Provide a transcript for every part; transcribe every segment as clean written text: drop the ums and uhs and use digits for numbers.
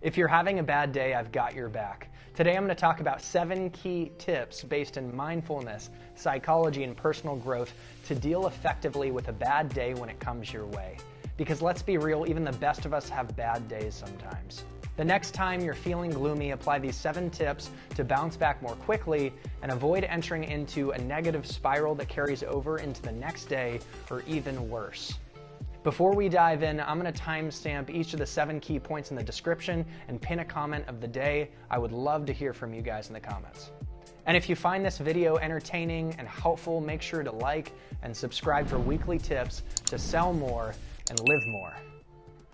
If you're having a bad day, I've got your back. Today I'm going to talk about 7 key tips based in mindfulness, psychology, and personal growth to deal effectively with a bad day when it comes your way. Because let's be real, even the best of us have bad days sometimes. The next time you're feeling gloomy, apply these 7 tips to bounce back more quickly and avoid entering into a negative spiral that carries over into the next day or even worse. Before we dive in, I'm going to timestamp each of the 7 key points in the description and pin a comment of the day. I would love to hear from you guys in the comments. And if you find this video entertaining and helpful, make sure to like and subscribe for weekly tips to sell more and live more.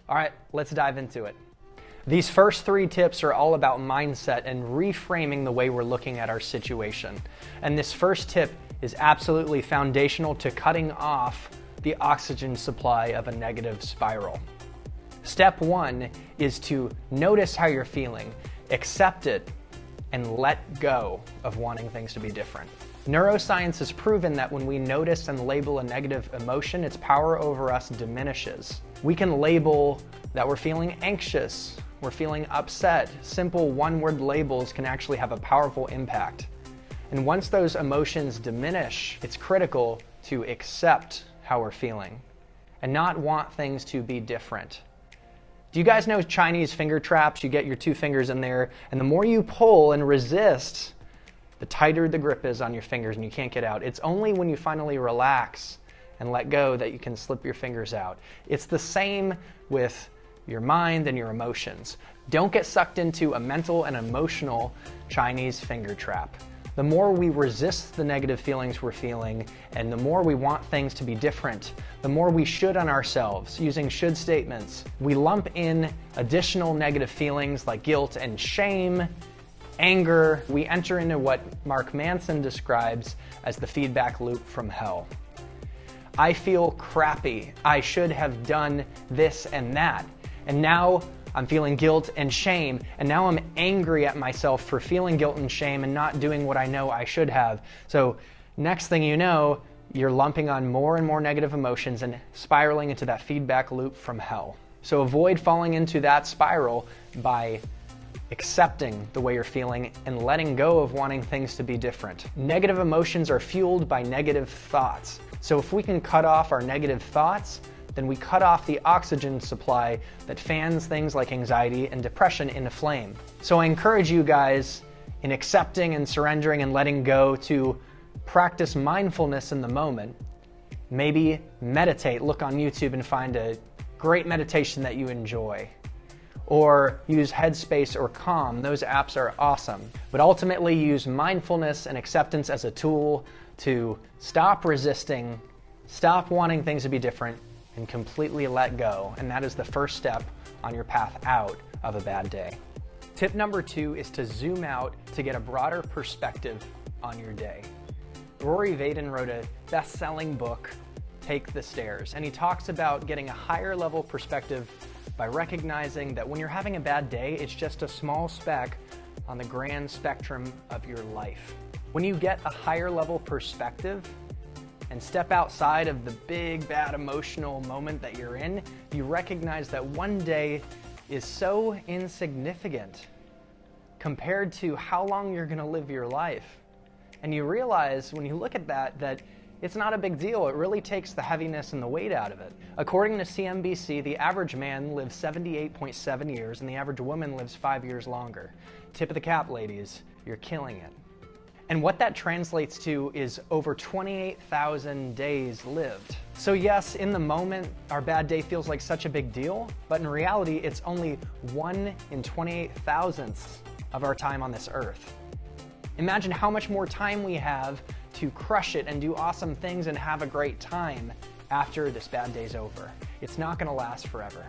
All right, let's dive into it. These first 3 tips are all about mindset and reframing the way we're looking at our situation. And this first tip is absolutely foundational to cutting off the oxygen supply of a negative spiral. Step 1 is to notice how you're feeling, accept it, and let go of wanting things to be different. Neuroscience has proven that when we notice and label a negative emotion, its power over us diminishes. We can label that we're feeling anxious, we're feeling upset. Simple one-word labels can actually have a powerful impact. And once those emotions diminish, it's critical to accept how we're feeling and not want things to be different. Do you guys know Chinese finger traps? You get your 2 fingers in there, and the more you pull and resist, the tighter the grip is on your fingers and you can't get out. It's only when you finally relax and let go that you can slip your fingers out. It's the same with your mind and your emotions. Don't get sucked into a mental and emotional Chinese finger trap. The more we resist the negative feelings we're feeling and the more we want things to be different, the more we should on ourselves using should statements. We lump in additional negative feelings like guilt and shame, anger. We enter into what Mark Manson describes as the feedback loop from hell. I feel crappy. I should have done this and that. And now I'm feeling guilt and shame, and now I'm angry at myself for feeling guilt and shame and not doing what I know I should have. So next thing you know, you're lumping on more and more negative emotions and spiraling into that feedback loop from hell. So avoid falling into that spiral by accepting the way you're feeling and letting go of wanting things to be different. Negative emotions are fueled by negative thoughts. So if we can cut off our negative thoughts, then we cut off the oxygen supply that fans things like anxiety and depression into flame. So I encourage you guys in accepting and surrendering and letting go to practice mindfulness in the moment. Maybe meditate, look on YouTube and find a great meditation that you enjoy. Or use Headspace or Calm. Those apps are awesome. But ultimately use mindfulness and acceptance as a tool to stop resisting, stop wanting things to be different, and completely let go. And that is the first step on your path out of a bad day. Tip number 2 is to zoom out to get a broader perspective on your day. Rory Vaden wrote a best-selling book, Take the Stairs, and he talks about getting a higher level perspective by recognizing that when you're having a bad day, it's just a small speck on the grand spectrum of your life. When you get a higher level perspective and step outside of the big, bad emotional moment that you're in, you recognize that one day is so insignificant compared to how long you're going to live your life. And you realize when you look at that it's not a big deal. It really takes the heaviness and the weight out of it. According to CNBC, the average man lives 78.7 years and the average woman lives 5 years longer. Tip of the cap, ladies, you're killing it. And what that translates to is over 28,000 days lived. So yes, in the moment, our bad day feels like such a big deal, but in reality, it's only 1 in 28,000ths of our time on this earth. Imagine how much more time we have to crush it and do awesome things and have a great time after this bad day's over. It's not going to last forever.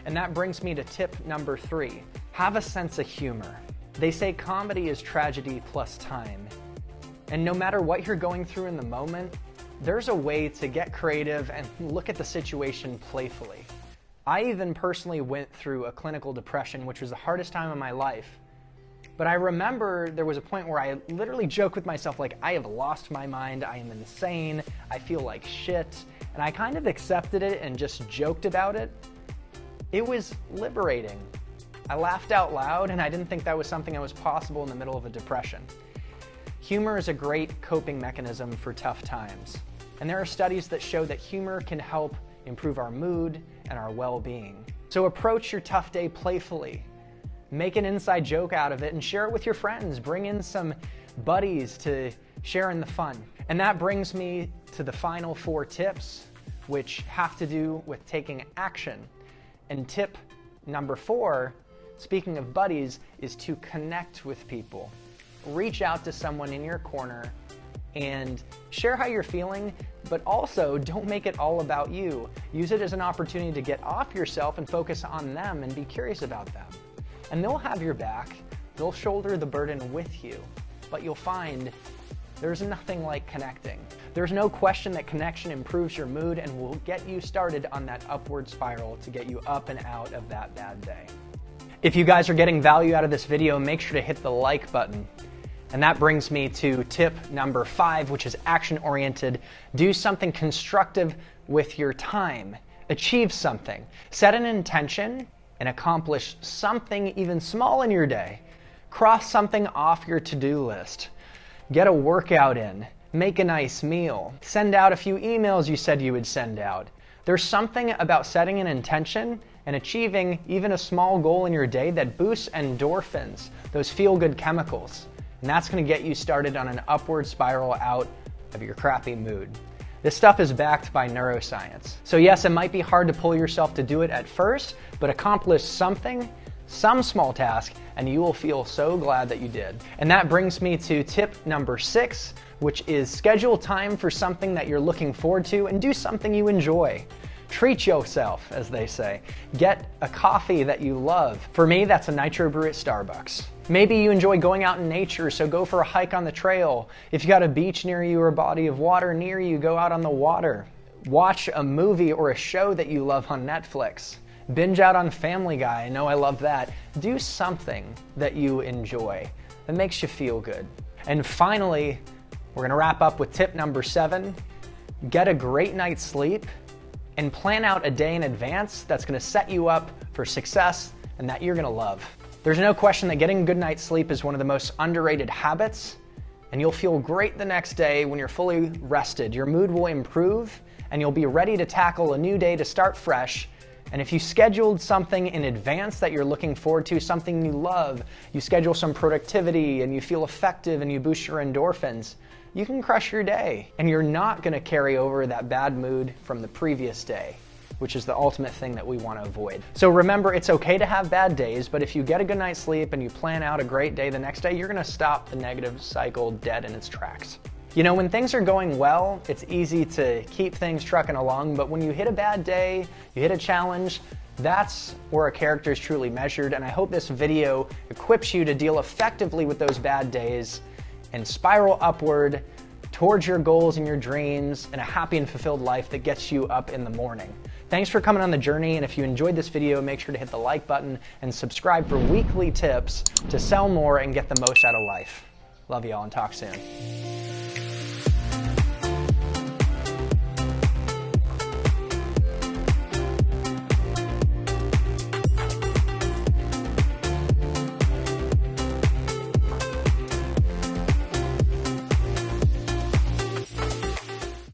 And that brings me to tip number 3. Have a sense of humor. They say comedy is tragedy plus time. And no matter what you're going through in the moment, there's a way to get creative and look at the situation playfully. I even personally went through a clinical depression, which was the hardest time of my life. But I remember there was a point where I literally joked with myself like, I have lost my mind, I am insane, I feel like shit. And I kind of accepted it and just joked about it. It was liberating. I laughed out loud, and I didn't think that was something that was possible in the middle of a depression. Humor is a great coping mechanism for tough times. And there are studies that show that humor can help improve our mood and our well-being. So approach your tough day playfully. Make an inside joke out of it and share it with your friends. Bring in some buddies to share in the fun. And that brings me to the final 4 tips, which have to do with taking action. And tip number 4, speaking of buddies, is to connect with people. Reach out to someone in your corner and share how you're feeling, but also don't make it all about you. Use it as an opportunity to get off yourself and focus on them and be curious about them. And they'll have your back. They'll shoulder the burden with you, but you'll find there's nothing like connecting. There's no question that connection improves your mood and will get you started on that upward spiral to get you up and out of that bad day. If you guys are getting value out of this video, make sure to hit the like button. And that brings me to tip number 5, which is action-oriented. Do something constructive with your time. Achieve something. Set an intention and accomplish something even small in your day. Cross something off your to-do list. Get a workout in. Make a nice meal. Send out a few emails you said you would send out. There's something about setting an intention and achieving even a small goal in your day that boosts endorphins, those feel-good chemicals. And that's going to get you started on an upward spiral out of your crappy mood. This stuff is backed by neuroscience. So yes, it might be hard to pull yourself to do it at first, but accomplish something, some small task, and you will feel so glad that you did. And that brings me to tip number 6, which is schedule time for something that you're looking forward to and do something you enjoy. Treat yourself, as they say. Get a coffee that you love. For me, that's a nitro brew at Starbucks. Maybe you enjoy going out in nature, so go for a hike on the trail. If you got a beach near you or a body of water near you, go out on the water. Watch a movie or a show that you love on Netflix. Binge out on Family Guy. I know I love that. Do something that you enjoy that makes you feel good. And finally, we're going to wrap up with tip number 7. Get a great night's sleep and plan out a day in advance that's going to set you up for success and that you're going to love. There's no question that getting a good night's sleep is one of the most underrated habits, and you'll feel great the next day when you're fully rested. Your mood will improve, and you'll be ready to tackle a new day to start fresh. And if you scheduled something in advance that you're looking forward to, something you love, you schedule some productivity and you feel effective and you boost your endorphins, you can crush your day. And you're not going to carry over that bad mood from the previous day, which is the ultimate thing that we want to avoid. So remember, it's okay to have bad days, but if you get a good night's sleep and you plan out a great day the next day, you're going to stop the negative cycle dead in its tracks. You know, when things are going well, it's easy to keep things trucking along, but when you hit a bad day, you hit a challenge, that's where a character is truly measured. And I hope this video equips you to deal effectively with those bad days and spiral upward towards your goals and your dreams and a happy and fulfilled life that gets you up in the morning. Thanks for coming on the journey, and if you enjoyed this video, make sure to hit the like button and subscribe for weekly tips to sell more and get the most out of life. Love y'all and talk soon.